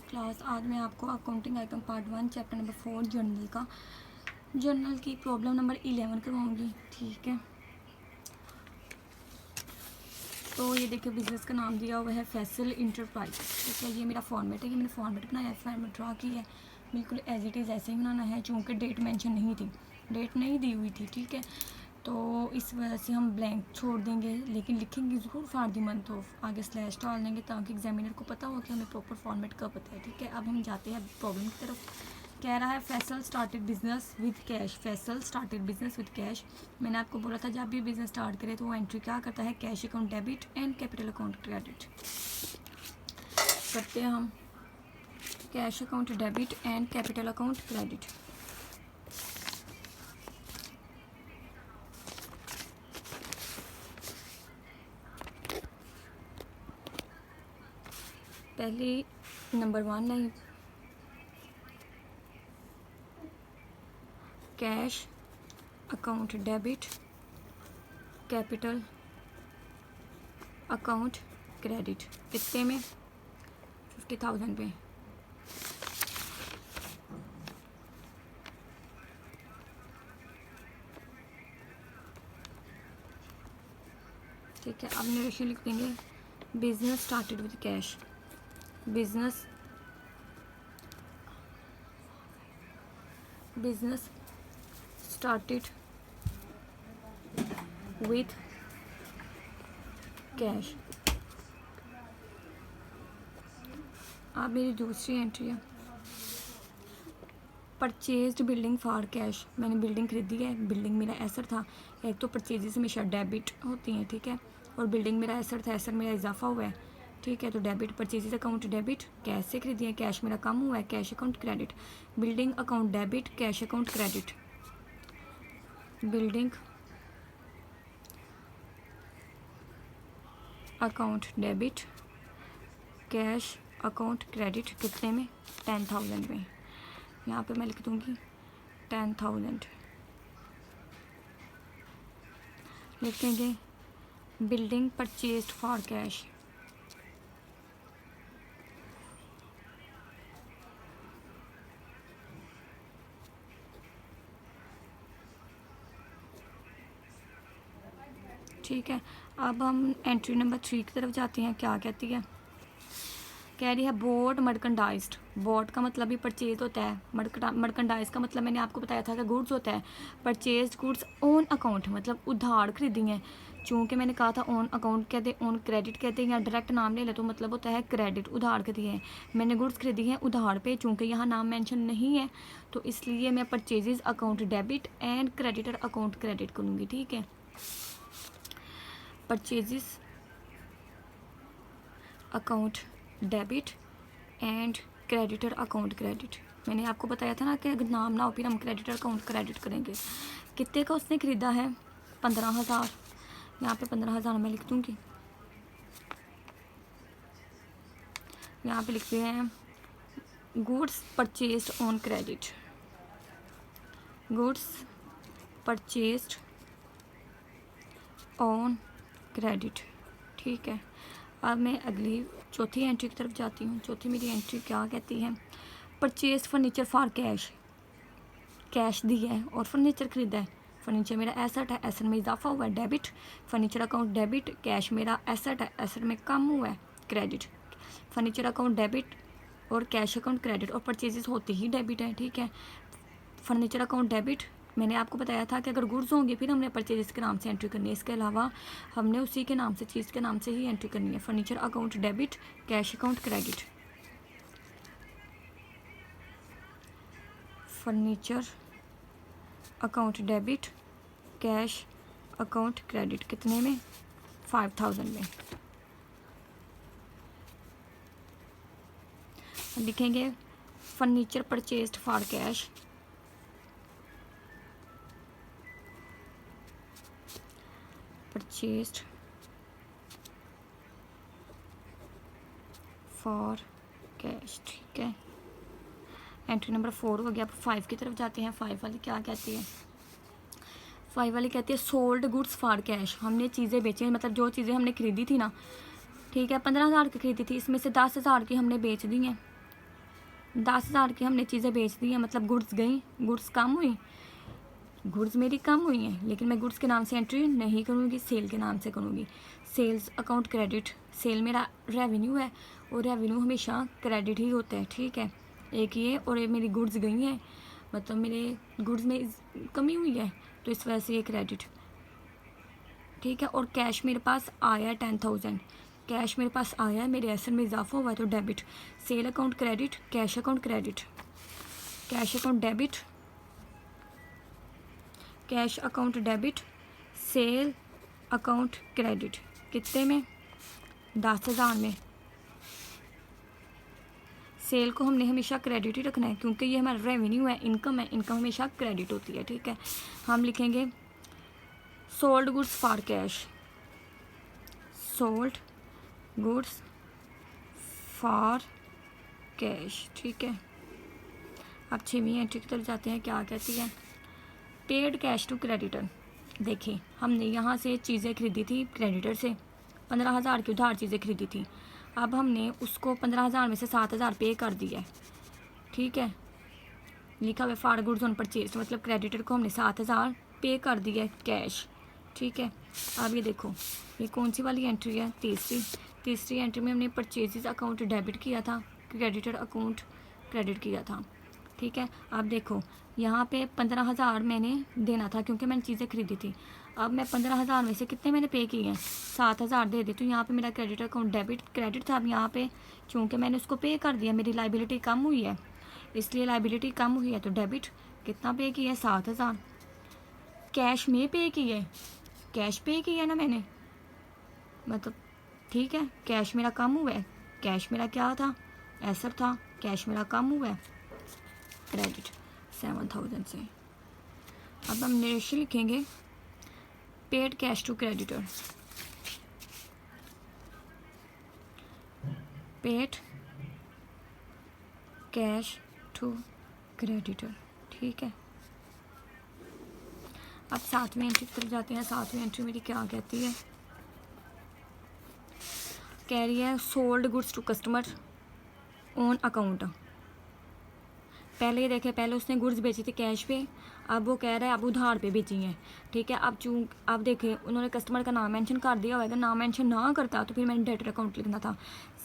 Class. आज मैं आपको accounting item part 1 chapter number 4 journal की प्रॉब्लम नंबर 11 करवाऊँगी। ठीक है, तो ये देखिए बिज़नेस का नाम दिया हुआ है फैसल इंटरप्राइज। ठीक है, ये मेरा फॉर्मेट है, ये मैंने फॉर्मेट बनाया है, फॉर्मेट ड्रा की है, बिल्कुल एज इट इज़ ऐसे ही बनाना है। चूँकि डेट मेंशन नहीं थी, डेट नहीं दी हुई थी, ठीक है, तो इस वजह से हम ब्लैंक छोड़ देंगे, लेकिन लिखेंगे ज़रूर फॉर द मंथ ऑफ, आगे स्लैश डाल देंगे ताकि एग्जामिनर को पता हो कि हमें प्रॉपर फॉर्मेट कब पता है। ठीक है, अब हम जाते हैं प्रॉब्लम की तरफ। कह रहा है Faisal started business with cash. Faisal started business with cash. मैंने आपको बोला था जब भी बिजनेस स्टार्ट करे तो वो एंट्री क्या करता है, cash account debit and capital account credit करते हैं हम। Cash account debit and capital account credit. पहले नंबर 1 है cash account debit capital account credit. कितने में, 50,000 पे। ठीक है, अब नरेशन लिख देंगे business started with cash. Business started with cash. अब मेरी दूसरी एंट्री है परचेज्ड बिल्डिंग फॉर कैश। मैंने बिल्डिंग खरीदी है, बिल्डिंग मेरा एसेट था। एक तो परचेजेस हमेशा डेबिट होती हैं, ठीक है, और बिल्डिंग मेरा एसेट था, एसेट मेरा इजाफा हुआ है। ठीक है, तो debit purchases account debit, cash से खरीदी है, कैश मेरा कम हुआ है, cash account credit. Building account debit, cash account credit. Building account debit cash account credit. कितने में, 10,000 में। यहाँ पे मैं लिख दूँगी 10,000। लिखेंगे बिल्डिंग परचेज्ड फॉर कैश। ठीक है, अब हम एंट्री नंबर 3 की तरफ जाते हैं। क्या कहती है, कह रही है बोट मर्कंडाइज्ड। बोट का मतलब भी परचेज होता है, मर्कंडाइज का मतलब मैंने आपको बताया था कि गुड्स होता है। परचेज गुड्स ऑन अकाउंट मतलब उधार खरीदी हैं। चूँकि मैंने कहा था ऑन अकाउंट कहते हैं, ऑन क्रेडिट कहते हैं, या डायरेक्ट नाम ले ले तो मतलब होता है क्रेडिट, उधार खरीदी है। मैंने गुड्स खरीदी हैं उधार पे, चूँकि यहाँ नाम मेंशन नहीं है तो इसलिए मैं purchases account debit and creditor account credit करूँगी। ठीक है, purchases account debit and creditor account credit. मैंने आपको बताया था ना कि अगर नाम ना हो फिर हम क्रेडिटर अकाउंट क्रेडिट करेंगे। कितने का उसने ख़रीदा है, 15,000। यहाँ पे 15,000 मैं लिख दूँगी। यहाँ पे लिखते हैं goods purchased on credit. Goods purchased on credit. ठीक है, अब मैं अगली चौथी एंट्री की तरफ जाती हूँ। चौथी मेरी एंट्री क्या कहती है, purchase furniture for cash. Cash दी है और फर्नीचर खरीदा है। फर्नीचर मेरा एसेट है, एसेट में इजाफा हुआ है, debit. Furniture account debit, cash मेरा एसेट है, एसेट में कम हुआ है, क्रेडिट। फर्नीचर अकाउंट डेबिट और कैश अकाउंट क्रेडिट, और परचेजेस होती ही डेबिट है। ठीक है, फर्नीचर अकाउंट डेबिट, मैंने आपको बताया था कि अगर गुड्स होंगे फिर हमने परचेजेस के नाम से एंट्री करनी है, इसके अलावा हमने उसी के नाम से, चीज़ के नाम से ही एंट्री करनी है। Furniture account debit cash account credit. Furniture account debit cash account credit. कितने में, 5,000 में। लिखेंगे furniture purchased for cash. Purchased for cash. ठीक है, एंट्री नंबर 4 हो गया। अब 5 की तरफ जाते हैं। 5 वाली क्या कहती है, 5 वाली कहती है सोल्ड गुड्स फॉर कैश। हमने चीज़ें बेची हैं, मतलब जो चीज़ें हमने खरीदी थी ना, ठीक है, 15,000 की खरीदी थी, इसमें से 10,000 की हमने बेच दी हैं। 10,000 की हमने चीज़ें बेच दी हैं, मतलब गुड्स गई, गुड्स कम हुई, गुड्स मेरी कम हुई हैं, लेकिन मैं गुड्स के नाम से एंट्री नहीं करूँगी, सेल के नाम से करूँगी। सेल्स अकाउंट क्रेडिट, सेल मेरा रेवेन्यू है और रेवेन्यू हमेशा क्रेडिट ही होता है, ठीक है। एक ये, और ये मेरी गुड्स गई हैं, मतलब मेरे गुड्स में कमी हुई है तो इस वजह से ये क्रेडिट, ठीक है। और कैश मेरे पास आया है 10,000, कैश मेरे पास आया है, मेरे एसेट में इजाफा हुआ है तो debit. Sale account credit, cash account credit, cash account debit, cash account debit, sale account credit. कितने में? 10,000 में। सेल को हमने हमेशा क्रेडिट ही रखना है क्योंकि ये हमारा रेवेन्यू है, इनकम है, इनकम हमेशा क्रेडिट होती है, ठीक है। हम लिखेंगे sold goods for cash, sold goods for cash, ठीक है। अब 6वीं एंट्री की तरफ जाते हैं, क्या कहती है? Paid cash to creditor. देखिए हमने यहाँ से चीज़ें खरीदी थी क्रेडिटर से, 15,000 की उधार चीज़ें खरीदी थी, अब हमने उसको 15,000 में से 7,000 पे कर दिया है, ठीक है। लिखा हुआ फॉर गुड्स ऑन परचेज, मतलब क्रेडिटर को हमने 7,000 पे कर दिया है कैश, ठीक है। अब ये देखो ये कौन सी वाली एंट्री है? तीसरी एंट्री में हमने परचेजेस अकाउंट डेबिट किया था, क्रेडिटर अकाउंट क्रेडिट किया था, ठीक है। अब देखो यहाँ पे 15,000 मैंने देना था क्योंकि मैंने चीज़ें खरीदी थी, अब मैं 15,000 में से कितने मैंने पे किए हैं? 7,000 दे दी, तो यहाँ पे मेरा क्रेडिटर अकाउंट डेबिट क्रेडिट था, अब यहाँ पे चूँकि मैंने उसको पे कर दिया, मेरी लाइबिलिटी कम हुई है, इसलिए लाइबिलिटी कम हुई है तो डेबिट। कितना पे किया है? 7,000। कैश में पे किए, कैश पे किया ना मैंने, मतलब ठीक है, कैश मेरा कम हुआ है, कैश मेरा क्या था? एसेट था, कैश मेरा कम हुआ है, क्रेडिट 7,000 से। अब हम नरेशन लिखेंगे paid cash to creditor, paid cash to creditor, ठीक है। अब 7वीं एंट्री की तरफ जाते हैं। 7वीं एंट्री मेरी क्या कहती है? कह रही है sold goods to customer on account. पहले ये देखे, पहले उसने गुड्स बेची थी कैश पे, अब वो कह रहा है अब उधार पे बेची हैं, ठीक है। अब देखे उन्होंने कस्टमर का नाम मेंशन कर दिया होगा, नाम मेंशन ना करता तो फिर मैंने डेटर अकाउंट लिखना था।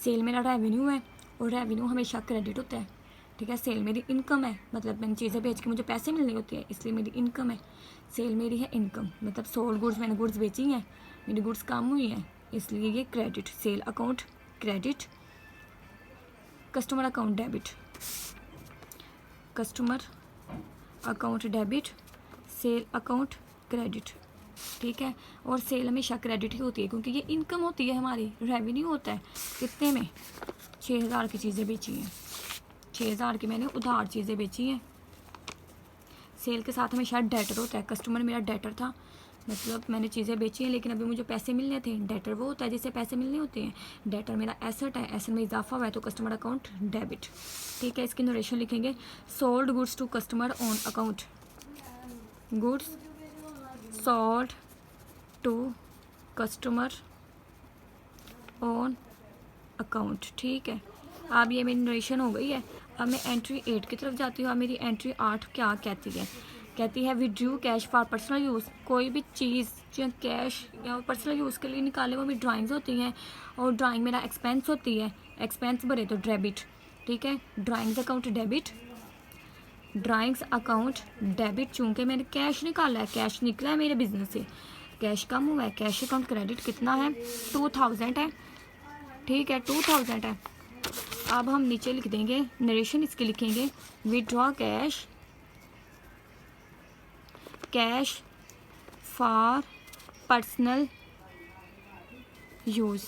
सेल मेरा रेवेन्यू है और रेवेन्यू हमेशा क्रेडिट होता है, ठीक है। सेल मेरी इनकम है, मतलब मैंने चीज़ें बेच के मुझे पैसे मिलने होते हैं, इसलिए मेरी इनकम है। सेल मेरी है इनकम, मतलब सोल्ड गुड्स, मैंने गुड्स बेची हैं, मेरी गुड्स कम हुई हैं, इसलिए ये credit. Sale account credit, customer account debit, customer account debit, sale account credit, ठीक है। और सेल हमेशा क्रेडिट ही होती है क्योंकि ये इनकम होती है हमारी, रेवेन्यू होता है। कितने में? 6,000 की चीज़ें बेची हैं, 6,000 की मैंने उधार चीज़ें बेची हैं। सेल के साथ हमेशा डेटर होता है, कस्टमर मेरा डेटर था, मतलब मैंने चीज़ें बेची हैं लेकिन अभी मुझे पैसे मिलने थे। डेटर वो होता है जिससे पैसे मिलने होते हैं, डेटर मेरा एसेट है, एसेट में इजाफा हुआ है तो कस्टमर अकाउंट डेबिट, ठीक है। इसकी नरेशन लिखेंगे sold goods to customer on account, goods sold to customer on account, ठीक है। अब ये मेरी नरेशन हो गई है। अब मैं एंट्री 8 की तरफ जाती हूँ। अब मेरी एंट्री 8 क्या कहती है? कहती है withdrew cash for personal use. कोई भी चीज़ जो कैश या पर्सनल यूज़ के लिए निकाले वो मेरी ड्राइंग्स होती हैं और ड्राइंग मेरा एक्सपेंस होती है, एक्सपेंस भरे तो डेबिट, ठीक है। Drawings account debit, drawings account debit, चूँकि मैंने कैश निकाला है, कैश निकला है मेरे बिजनेस से, कैश कम हुआ है, कैश अकाउंट क्रेडिट कितना है? 2,000 है, ठीक है, 2,000 है। अब हम नीचे लिख देंगे नरेशन, इसकी लिखेंगे withdraw cash, cash for personal use,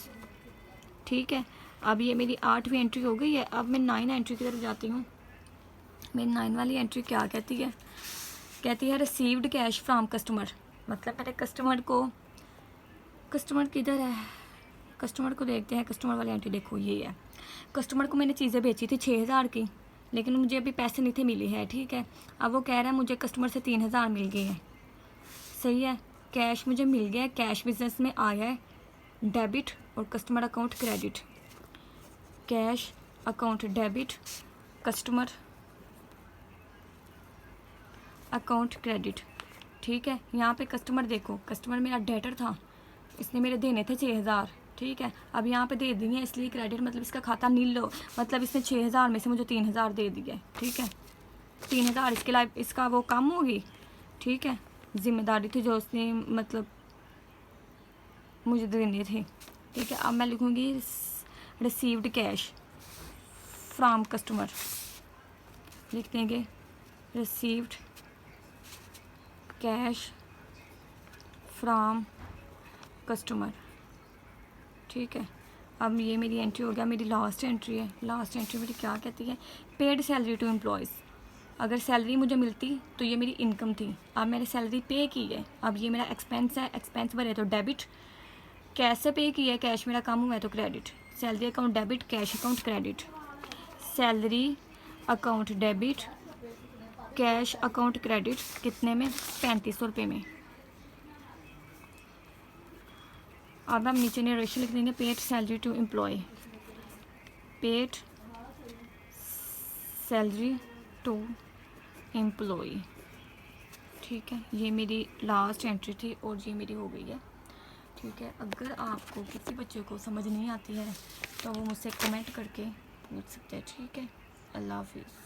ठीक है। अब ये मेरी 8वीं एंट्री हो गई है। अब मैं 9 एंट्री की तरफ जाती हूँ। मेरी 9 वाली एंट्री क्या कहती है? कहती है रिसीव्ड कैश फ्रॉम कस्टमर, मतलब मेरे कस्टमर को, कस्टमर किधर है? कस्टमर को देखते हैं। कस्टमर वाली एंट्री देखो, ये है। कस्टमर को मैंने चीज़ें बेची थी 6,000 की, लेकिन मुझे अभी पैसे नहीं थे मिले हैं, ठीक है। अब वो कह रहा है मुझे कस्टमर से 3,000 मिल गए हैं, सही है। कैश मुझे मिल गया है, कैश बिजनेस में आया है, डेबिट और customer account credit, cash account debit customer account credit, ठीक है। यहाँ पे कस्टमर देखो, कस्टमर मेरा डेटर था, इसने मेरे देने थे 6,000, ठीक है। अब यहाँ पे दे दिए इसलिए क्रेडिट, मतलब इसका खाता नील हो, मतलब इसने 6,000 में से मुझे 3,000 दे दिया, ठीक है। 3,000 इसके लाइफ इसका वो कम होगी, ठीक है। जिम्मेदारी थी जो उसने मतलब मुझे देने थे, ठीक है। अब मैं लिखूँगी रिसीव्ड कैश फ्रॉम कस्टमर, लिख देंगे रिसीव्ड कैश फ्रॉम कस्टमर, ठीक है। अब ये मेरी एंट्री हो गया, मेरी लास्ट एंट्री है। लास्ट एंट्री मेरी क्या कहती है, पेड सैलरी टू एम्प्लॉयज़। अगर सैलरी मुझे मिलती तो ये मेरी इनकम थी, अब मैंने सैलरी पे की है, अब ये मेरा एक्सपेंस है, एक्सपेंस भरे तो डेबिट, कैश से पे किया है, कैश मेरा कम हुआ है तो credit. Salary account debit, cash account credit. Salary account debit, cash account credit, कितने में, 3500 रुपये में। अब हम नीचे नरेशन लिख देंगे, paid salary to employ, paid salary to employ, ठीक है। ये मेरी लास्ट एंट्री थी और ये मेरी हो गई है, ठीक है। अगर आपको किसी बच्चे को समझ नहीं आती है तो वो मुझसे कमेंट करके पूछ सकते हैं, ठीक है। अल्लाह हाफिज़।